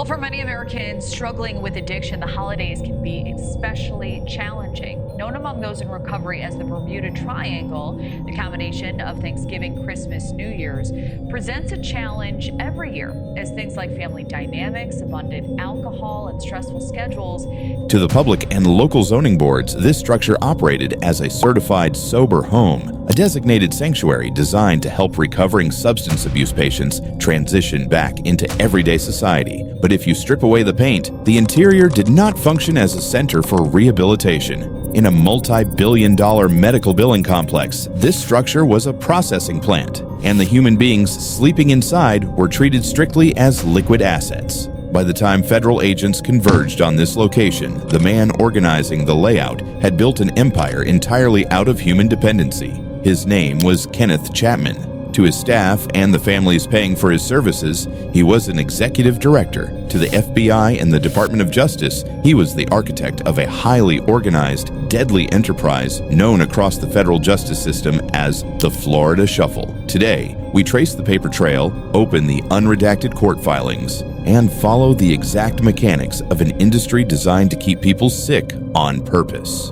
Well, for many Americans struggling with addiction, the holidays can be especially challenging. Known among those in recovery as the Bermuda Triangle, the combination of Thanksgiving, Christmas, New Year's presents a challenge every year as things like family dynamics, abundant alcohol, and stressful schedules. To the public and local zoning boards, this structure operated as a certified sober home, a designated sanctuary designed to help recovering substance abuse patients transition back into everyday society. But if you strip away the paint, the interior did not function as a center for rehabilitation. In a multi-billion-dollar medical billing complex, this structure was a processing plant, and the human beings sleeping inside were treated strictly as liquid assets. By the time federal agents converged on this location, the man organizing the layout had built an empire entirely out of human dependency. His name was Kenneth Chapman. To his staff and the families paying for his services, he was an executive director. To the FBI and the Department of Justice, he was the architect of a highly organized, deadly enterprise known across the federal justice system as the Florida Shuffle. Today, we trace the paper trail, open the unredacted court filings, and follow the exact mechanics of an industry designed to keep people sick on purpose.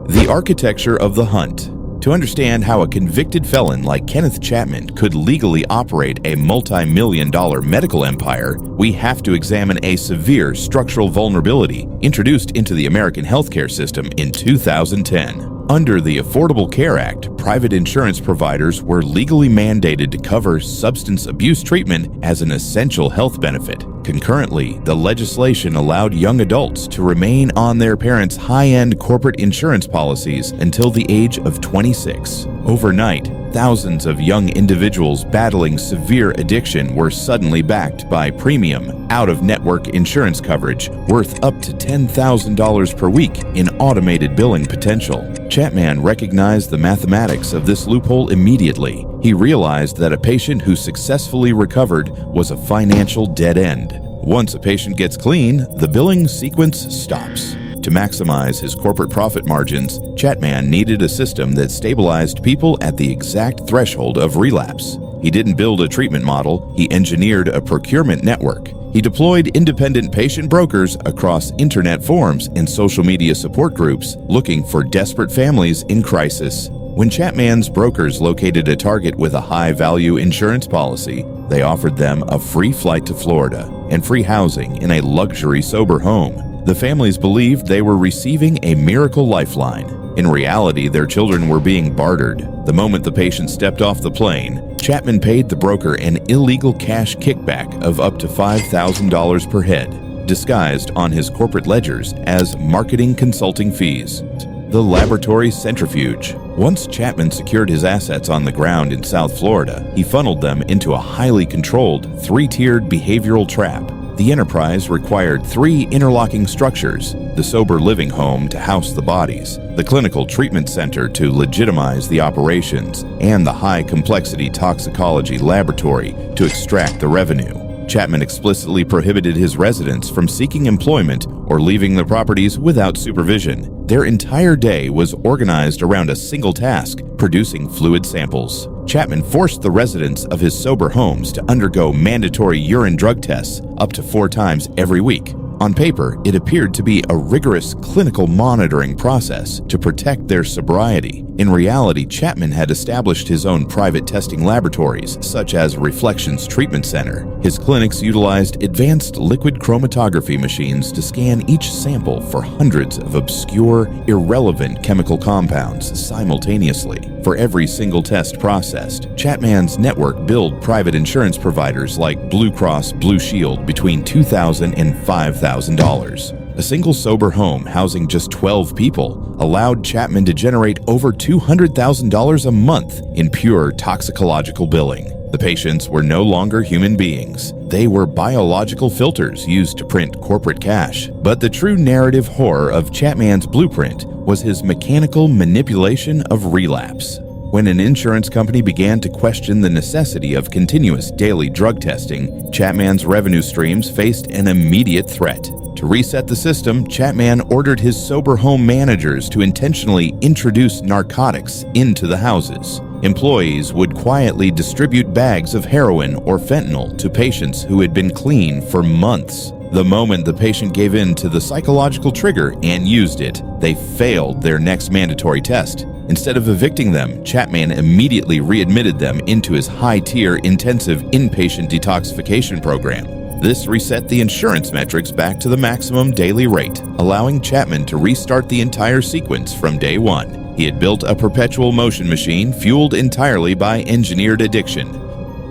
The architecture of the hunt. To understand how a convicted felon like Kenneth Chapman could legally operate a multi-million-dollar medical empire, we have to examine a severe structural vulnerability introduced into the American healthcare system in 2010. Under the Affordable Care Act, private insurance providers were legally mandated to cover substance abuse treatment as an essential health benefit. Concurrently, the legislation allowed young adults to remain on their parents' high-end corporate insurance policies until the age of 26. Overnight, thousands of young individuals battling severe addiction were suddenly backed by premium, out-of-network insurance coverage worth up to $10,000 per week in automated billing potential. Chapman recognized the mathematics of this loophole immediately. He realized that a patient who successfully recovered was a financial dead end. Once a patient gets clean, the billing sequence stops. To maximize his corporate profit margins, Chapman needed a system that stabilized people at the exact threshold of relapse. He didn't build a treatment model, he engineered a procurement network. He deployed independent patient brokers across internet forums and social media support groups looking for desperate families in crisis. When Chapman's brokers located a target with a high-value insurance policy, they offered them a free flight to Florida and free housing in a luxury sober home. The families believed they were receiving a miracle lifeline. In reality, their children were being bartered. The moment the patient stepped off the plane, Chapman paid the broker an illegal cash kickback of up to $5,000 per head, disguised on his corporate ledgers as marketing consulting fees. The laboratory centrifuge. Once Chapman secured his assets on the ground in South Florida, he funneled them into a highly controlled, three-tiered behavioral trap. The enterprise required 3 interlocking structures: the sober living home to house the bodies, the clinical treatment center to legitimize the operations, and the high-complexity toxicology laboratory to extract the revenue. Chapman explicitly prohibited his residents from seeking employment or leaving the properties without supervision. Their entire day was organized around a single task: producing fluid samples. Chapman forced the residents of his sober homes to undergo mandatory urine drug tests up to 4 times every week. On paper, it appeared to be a rigorous clinical monitoring process to protect their sobriety. In reality, Chapman had established his own private testing laboratories, such as Reflections Treatment Center. His clinics utilized advanced liquid chromatography machines to scan each sample for hundreds of obscure, irrelevant chemical compounds simultaneously. For every single test processed, Chapman's network billed private insurance providers like Blue Cross Blue Shield between $2,000 and $5,000. A single sober home housing just 12 people allowed Chapman to generate over $200,000 a month in pure toxicological billing. The patients were no longer human beings. They were biological filters used to print corporate cash. But the true narrative horror of Chapman's blueprint was his mechanical manipulation of relapse. When an insurance company began to question the necessity of continuous daily drug testing, Chapman's revenue streams faced an immediate threat. To reset the system, Chapman ordered his sober home managers to intentionally introduce narcotics into the houses. Employees would quietly distribute bags of heroin or fentanyl to patients who had been clean for months. The moment the patient gave in to the psychological trigger and used it, they failed their next mandatory test. Instead of evicting them, Chapman immediately readmitted them into his high-tier intensive inpatient detoxification program. This reset the insurance metrics back to the maximum daily rate, allowing Chapman to restart the entire sequence from day one. He had built a perpetual motion machine fueled entirely by engineered addiction.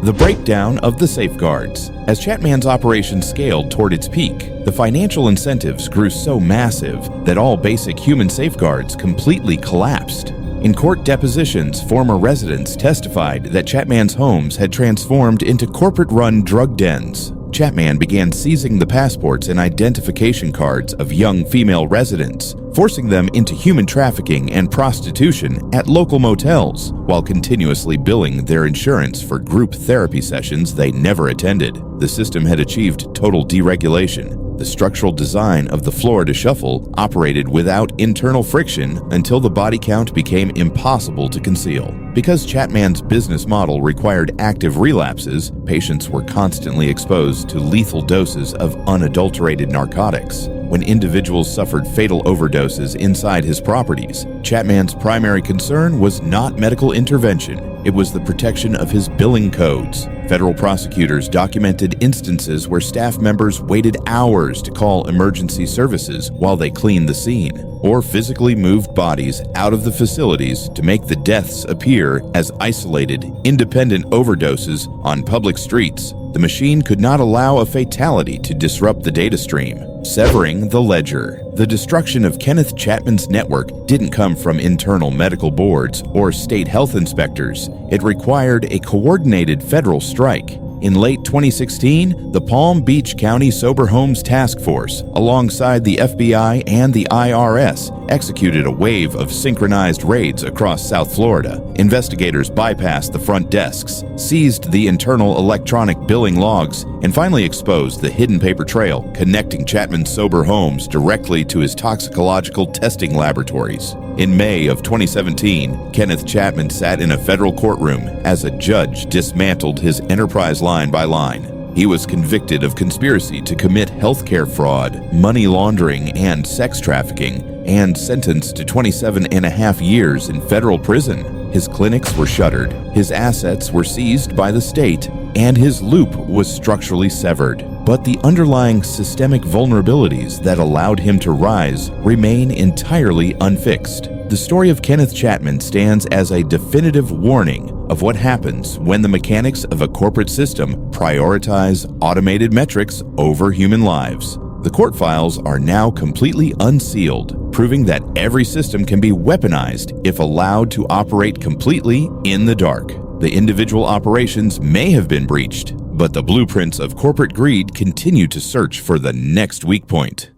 The breakdown of the safeguards. As Chapman's operation scaled toward its peak, the financial incentives grew so massive that all basic human safeguards completely collapsed. In court depositions, former residents testified that Chapman's homes had transformed into corporate-run drug dens. Chapman began seizing the passports and identification cards of young female residents, forcing them into human trafficking and prostitution at local motels, while continuously billing their insurance for group therapy sessions they never attended. The system had achieved total deregulation. The structural design of the Florida Shuffle operated without internal friction until the body count became impossible to conceal. Because Chapman's business model required active relapses, patients were constantly exposed to lethal doses of unadulterated narcotics. When individuals suffered fatal overdoses inside his properties, Chapman's primary concern was not medical intervention. It was the protection of his billing codes. Federal prosecutors documented instances where staff members waited hours to call emergency services while they cleaned the scene, or physically moved bodies out of the facilities to make the deaths appear as isolated, independent overdoses on public streets. The machine could not allow a fatality to disrupt the data stream, severing the ledger. The destruction of Kenneth Chapman's network didn't come from internal medical boards or state health inspectors. It required a coordinated federal strike. In late 2016, the Palm Beach County Sober Homes Task Force, alongside the FBI and the IRS, executed a wave of synchronized raids across South Florida. Investigators bypassed the front desks, seized the internal electronic billing logs, and finally exposed the hidden paper trail connecting Chapman's sober homes directly to his toxicological testing laboratories. In May of 2017, Kenneth Chapman sat in a federal courtroom as a judge dismantled his enterprise line by line. He was convicted of conspiracy to commit healthcare fraud, money laundering, and sex trafficking, and sentenced to 27.5 years in federal prison. His clinics were shuttered, his assets were seized by the state, and his loop was structurally severed. But the underlying systemic vulnerabilities that allowed him to rise remain entirely unfixed. The story of Kenneth Chapman stands as a definitive warning of what happens when the mechanics of a corporate system prioritize automated metrics over human lives. The court files are now completely unsealed, proving that every system can be weaponized if allowed to operate completely in the dark. The individual operations may have been breached, but the blueprints of corporate greed continue to search for the next weak point.